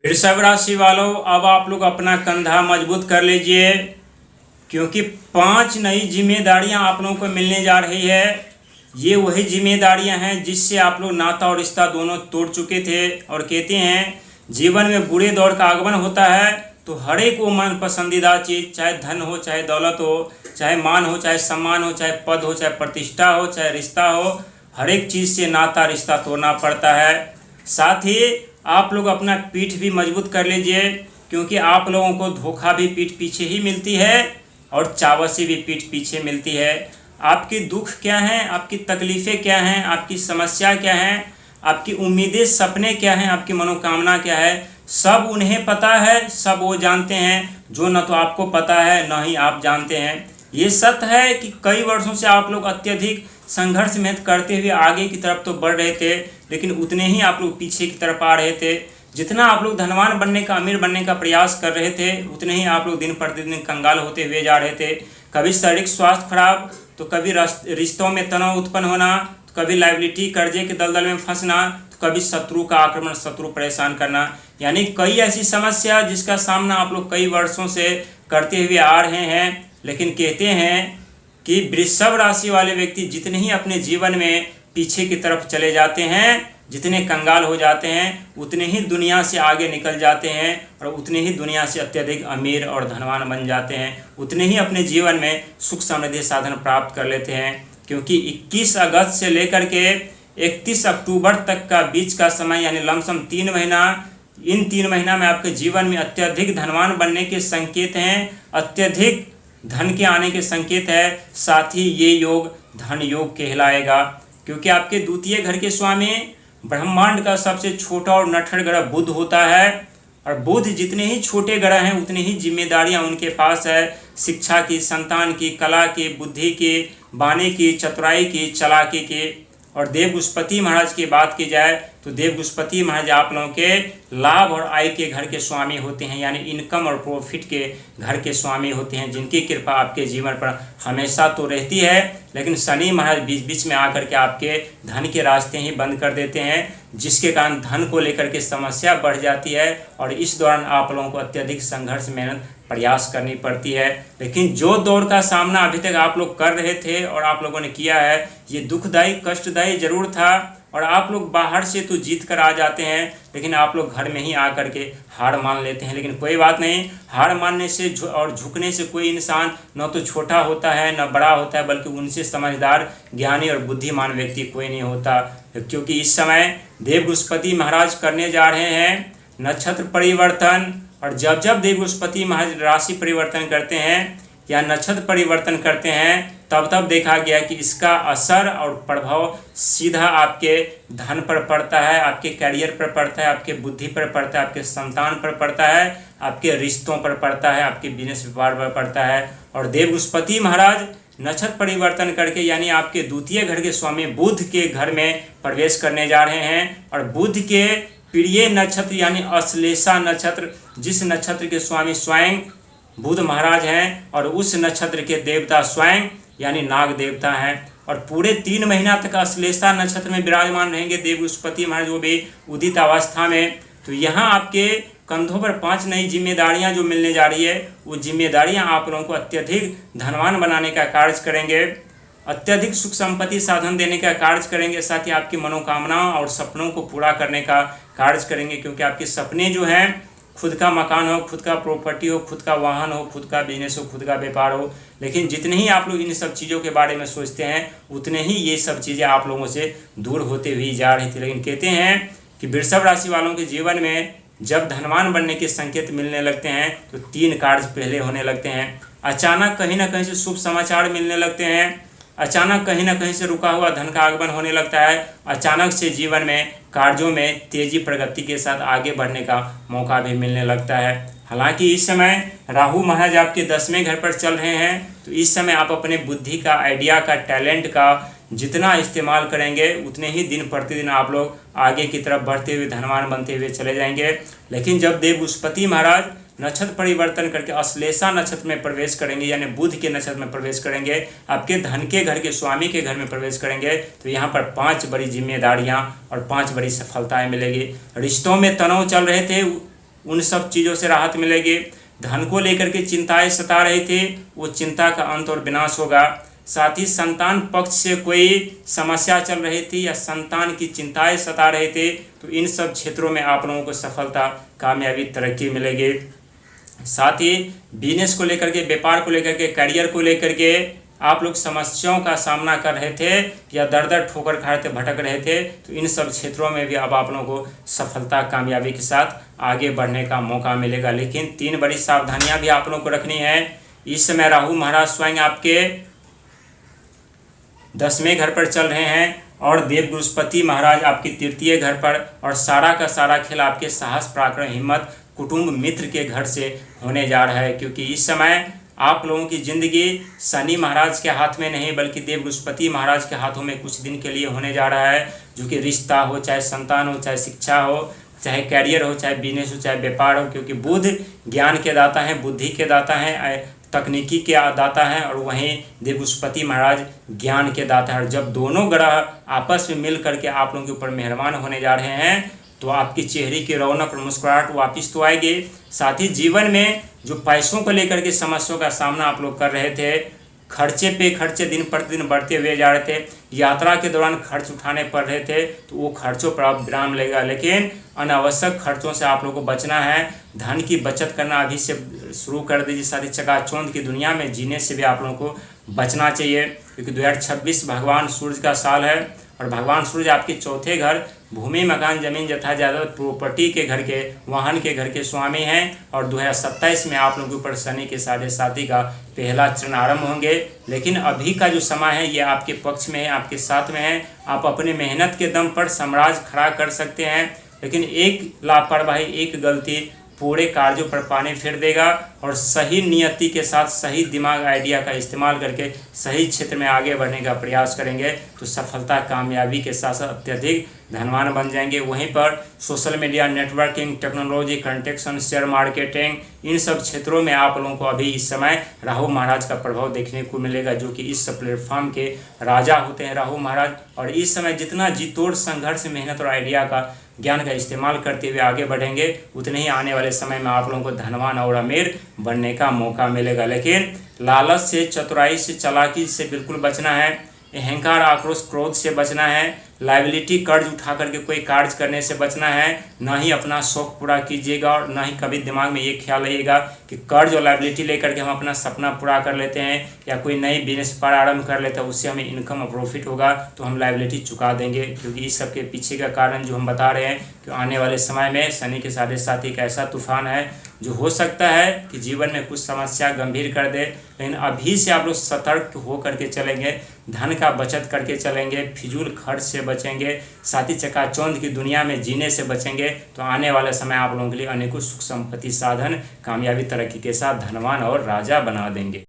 वृषभ राशि वालों, अब आप लोग अपना कंधा मजबूत कर लीजिए, क्योंकि 5 नई जिम्मेदारियां आप लोगों को मिलने जा रही है। ये वही जिम्मेदारियां हैं जिससे आप लोग नाता और रिश्ता दोनों तोड़ चुके थे। और कहते हैं जीवन में बुरे दौर का आगमन होता है तो हर एक को मन पसंदीदा चीज़, चाहे धन हो, चाहे दौलत हो, चाहे मान हो, चाहे सम्मान हो, चाहे पद हो, चाहे प्रतिष्ठा हो, चाहे रिश्ता हो, हर एक चीज़ से नाता रिश्ता तोड़ना पड़ता है। साथ ही आप लोग अपना पीठ भी मजबूत कर लीजिए, क्योंकि आप लोगों को धोखा भी पीठ पीछे ही मिलती है और चावसी भी पीठ पीछे मिलती है। आपकी दुख क्या हैं, आपकी तकलीफ़ें क्या हैं, आपकी समस्या क्या हैं, आपकी उम्मीदें सपने क्या हैं, आपकी मनोकामना क्या है, सब उन्हें पता है, सब वो जानते हैं जो न तो आपको पता है न ही आप जानते हैं। ये सत्य है कि कई वर्षों से आप लोग अत्यधिक संघर्ष मेहनत करते हुए आगे की तरफ तो बढ़ रहे थे, लेकिन उतने ही आप लोग पीछे की तरफ आ रहे थे। जितना आप लोग धनवान बनने का, अमीर बनने का प्रयास कर रहे थे, उतने ही आप लोग दिन प्रतिदिन कंगाल होते हुए जा रहे थे। कभी शारीरिक स्वास्थ्य खराब, तो कभी रिश्तों में तनाव उत्पन्न होना, तो कभी लाइबिलिटी कर्जे के दलदल में फंसना, तो कभी शत्रु का आक्रमण, शत्रु परेशान करना। यानी कई ऐसी समस्या जिसका सामना आप लोग कई वर्षों से करते हुए आ रहे हैं। लेकिन कहते हैं कि वृषभ राशि वाले व्यक्ति जितने ही अपने जीवन में पीछे की तरफ चले जाते हैं, जितने कंगाल हो जाते हैं, उतने ही दुनिया से आगे निकल जाते हैं और उतने ही दुनिया से अत्यधिक अमीर और धनवान बन जाते हैं, उतने ही अपने जीवन में सुख समृद्धि साधन प्राप्त कर लेते हैं। क्योंकि 21 अगस्त से लेकर के 31 अक्टूबर तक का बीच का समय, यानी लमसम 3 महीना, इन 3 महीना में आपके जीवन में अत्यधिक धनवान बनने के संकेत हैं, अत्यधिक धन के आने के संकेत है। साथ ही ये योग धन योग कहलाएगा, क्योंकि आपके द्वितीय घर के स्वामी ब्रह्मांड का सबसे छोटा और नटखट ग्रह बुध होता है। और बुध जितने ही छोटे ग्रह हैं उतनी ही जिम्मेदारियां उनके पास है, शिक्षा की, संतान की, कला की, बुद्धि की, वाणी की, चतुराई की, चालाकी की। और देव बृहस्पति महाराज की बात की जाए तो देव बृहस्पति महाराज आप लोगों के लाभ और आय के घर के स्वामी होते हैं, यानी इनकम और प्रॉफिट के घर के स्वामी होते हैं, जिनकी कृपा आपके जीवन पर हमेशा तो रहती है। लेकिन शनि महाराज बीच बीच में आकर के आपके धन के रास्ते ही बंद कर देते हैं, जिसके कारण धन को लेकर के समस्या बढ़ जाती है और इस दौरान आप लोगों को अत्यधिक संघर्ष मेहनत प्रयास करनी पड़ती है। लेकिन जो दौर का सामना अभी तक आप लोग कर रहे थे और आप लोगों ने किया है, ये दुखदायी कष्टदायी जरूर था। और आप लोग बाहर से तो जीत कर आ जाते हैं, लेकिन आप लोग घर में ही आकर के हार मान लेते हैं। लेकिन कोई बात नहीं, हार मानने से और झुकने से कोई इंसान न तो छोटा होता है न बड़ा होता है, बल्कि उनसे समझदार, ज्ञानी और बुद्धिमान व्यक्ति कोई नहीं होता। क्योंकि इस समय देव बृहस्पति महाराज करने जा रहे हैं नक्षत्र परिवर्तन। और जब जब देव बृहस्पति महाराज राशि परिवर्तन करते हैं या नक्षत्र परिवर्तन करते हैं, तब तब देखा गया कि इसका असर और प्रभाव सीधा आपके धन पर पड़ता है, आपके कैरियर पर पड़ता है, आपके बुद्धि पर पड़ता है, आपके संतान पर पड़ता है, आपके रिश्तों पर पड़ता है, आपके बिजनेस व्यापार पर पड़ता है। और देव बृहस्पति महाराज नक्षत्र परिवर्तन करके, यानी आपके द्वितीय घर के स्वामी बुध के घर में प्रवेश करने जा रहे हैं। और बुध के प्रिय नक्षत्र यानी अश्लेषा नक्षत्र, जिस नक्षत्र के स्वामी स्वयं बुध महाराज हैं और उस नक्षत्र के देवता स्वयं यानी नाग देवता हैं। और पूरे 3 महीना तक अश्लेषा नक्षत्र में विराजमान रहेंगे देव बृहस्पति महाराज, वो भी उदित अवस्था में। तो यहाँ आपके कंधों पर 5 नई जिम्मेदारियां जो मिलने जा रही है, वो जिम्मेदारियां आप लोगों को अत्यधिक धनवान बनाने का कार्य करेंगे, अत्यधिक सुख संपत्ति साधन देने का कार्य करेंगे, साथ ही आपकी मनोकामनाओं और सपनों को पूरा करने का कार्य करेंगे। क्योंकि आपके सपने जो हैं, खुद का मकान हो, खुद का प्रॉपर्टी हो, खुद का वाहन हो, खुद का बिजनेस हो, खुद का व्यापार हो, लेकिन जितने ही आप लोग इन सब चीज़ों के बारे में सोचते हैं, उतने ही ये सब चीज़ें आप लोगों से दूर होते हुए जा रही थी। लेकिन कहते हैं कि वृषभ राशि वालों के जीवन में जब धनवान बनने के संकेत मिलने लगते हैं तो 3 कार्य पहले होने लगते हैं। अचानक कहीं ना कहीं से शुभ समाचार मिलने लगते हैं, अचानक कहीं ना कहीं से रुका हुआ धन का आगमन होने लगता है, अचानक से जीवन में कार्यों में तेजी प्रगति के साथ आगे बढ़ने का मौका भी मिलने लगता है। हालांकि इस समय राहु महाराज आपके 10वें घर पर चल रहे हैं, तो इस समय आप अपने बुद्धि का, आइडिया का, टैलेंट का जितना इस्तेमाल करेंगे, उतने ही दिन प्रतिदिन आप लोग आगे की तरफ बढ़ते हुए धनवान बनते हुए चले जाएंगे। लेकिन जब देव बृहस्पति महाराज नक्षत्र परिवर्तन करके अश्लेषा नक्षत्र में प्रवेश करेंगे, यानी बुध के नक्षत्र में प्रवेश करेंगे, आपके धन के घर के स्वामी के घर में प्रवेश करेंगे, तो यहाँ पर 5 बड़ी जिम्मेदारियाँ और 5 बड़ी सफलताएं मिलेगी। रिश्तों में तनाव चल रहे थे, उन सब चीज़ों से राहत मिलेगी। धन को लेकर के चिंताएं सता रहे थे, वो चिंता का अंत और विनाश होगा। साथ ही संतान पक्ष से कोई समस्या चल रही थी या संतान की चिंताएं सता रहे थे, तो इन सब क्षेत्रों में आप लोगों को सफलता, कामयाबी, तरक्की मिलेगी। साथ ही बिजनेस को लेकर के, व्यापार को लेकर के, करियर को लेकर के आप लोग समस्याओं का सामना कर रहे थे या दर दर ठोकर खा रहे थे, भटक रहे थे, तो इन सब क्षेत्रों में भी अब आप लोगों को सफलता, कामयाबी के साथ आगे बढ़ने का मौका मिलेगा। लेकिन 3 बड़ी सावधानियां भी आप लोगों को रखनी है। इस समय राहु महाराज स्वयं आपके 10वें घर पर चल रहे हैं और देव बृहस्पति महाराज आपके 3य घर पर, और सारा का सारा खेल आपके साहस, पराक्रम, हिम्मत, कुटुंब, मित्र के घर से होने जा रहा है। क्योंकि इस समय आप लोगों की ज़िंदगी शनि महाराज के हाथ में नहीं बल्कि देव बृहस्पति महाराज के हाथों में कुछ दिन के लिए होने जा रहा है। जो कि रिश्ता हो, चाहे संतान हो, चाहे शिक्षा हो, चाहे कैरियर हो, चाहे बिजनेस हो, चाहे व्यापार हो। क्योंकि बुध ज्ञान के दाता हैं, बुद्धि के दाता हैं, तकनीकी के दाता हैं, और वहीं देव बृहस्पति महाराज ज्ञान के दाता हैं। और जब दोनों ग्रह आपस में मिल करके आप लोगों के ऊपर मेहरबान होने जा रहे हैं, तो आपकी चेहरे की रौनक और मुस्कुराहट वापस तो आएगी। साथ ही जीवन में जो पैसों को लेकर के समस्याओं का सामना आप लोग कर रहे थे, खर्चे पे खर्चे दिन प्रतिदिन बढ़ते हुए जा रहे थे, यात्रा के दौरान खर्च उठाने पड़ रहे थे, तो वो खर्चों पर अब विराम लेगा। लेकिन अनावश्यक खर्चों से आप लोगों को बचना है। धन की बचत करना अभी से शुरू कर दीजिए। साथ ही चकाचौंध की दुनिया में जीने से भी आप लोगों को बचना चाहिए। क्योंकि 2026 भगवान सूर्य का साल है, और भगवान सूर्य आपके 4थे घर, भूमि, मकान, जमीन, जथा जायदाद, प्रॉपर्टी के घर के, वाहन के घर के स्वामी हैं। और 2027 में आप लोगों के ऊपर शनि के 7.5 का पहला चरण आरंभ होंगे। लेकिन अभी का जो समय है ये आपके पक्ष में है, आपके साथ में है। आप अपने मेहनत के दम पर साम्राज्य खड़ा कर सकते हैं। लेकिन एक लापरवाही, एक गलती पूरे कार्यों पर पानी फेर देगा। और सही नियति के साथ, सही दिमाग, आइडिया का इस्तेमाल करके सही क्षेत्र में आगे बढ़ने का प्रयास करेंगे, तो सफलता, कामयाबी के साथ साथ अत्यधिक धनवान बन जाएंगे। वहीं पर social media, networking, technology, connection, share marketing, इन सब क्षेत्रों में आप लोगों को अभी इस समय राहु महाराज का प्रभाव देखने को मिलेगा, जो कि इस प्लेटफॉर्म के राजा होते हैं राहु महाराज। और इस समय जितना जीतोड़, संघर्ष, मेहनत और आइडिया का, ज्ञान का इस्तेमाल करते हुए आगे बढ़ेंगे, उतने ही आने वाले समय में आप लोगों को धनवान और अमीर बनने का मौका मिलेगा। लेकिन लालच से, चतुराई से, चालाकी से बिल्कुल बचना है। अहंकार, आक्रोश, क्रोध से बचना है। लाइबिलिटी, कर्ज उठा करके कोई कार्य करने से बचना है। ना ही अपना शौक पूरा कीजिएगा, और ना ही कभी दिमाग में ये ख्याल रहिएगा कि कर्ज और लाइबिलिटी लेकर के हम अपना सपना पूरा कर लेते हैं या कोई नई बिजनेस प्रारंभ कर लेते हैं, उससे हमें इनकम और प्रॉफिट होगा तो हम लाइबिलिटी चुका देंगे। क्योंकि इस सब के पीछे का कारण जो हम बता रहे हैं कि आने वाले समय में शनि के 7.5 एक ऐसा तूफान है जो हो सकता है कि जीवन में कुछ समस्या गंभीर कर दे। लेकिन अभी से आप लोग सतर्क हो करके चलेंगे, धन का बचत करके चलेंगे, फिजूल खर्च से बचेंगे, साथ ही चकाचौंध की दुनिया में जीने से बचेंगे, तो आने वाले समय आप लोगों के लिए अनेकों सुख संपत्ति, साधन, कामयाबी, तरक्की के साथ धनवान और राजा बना देंगे।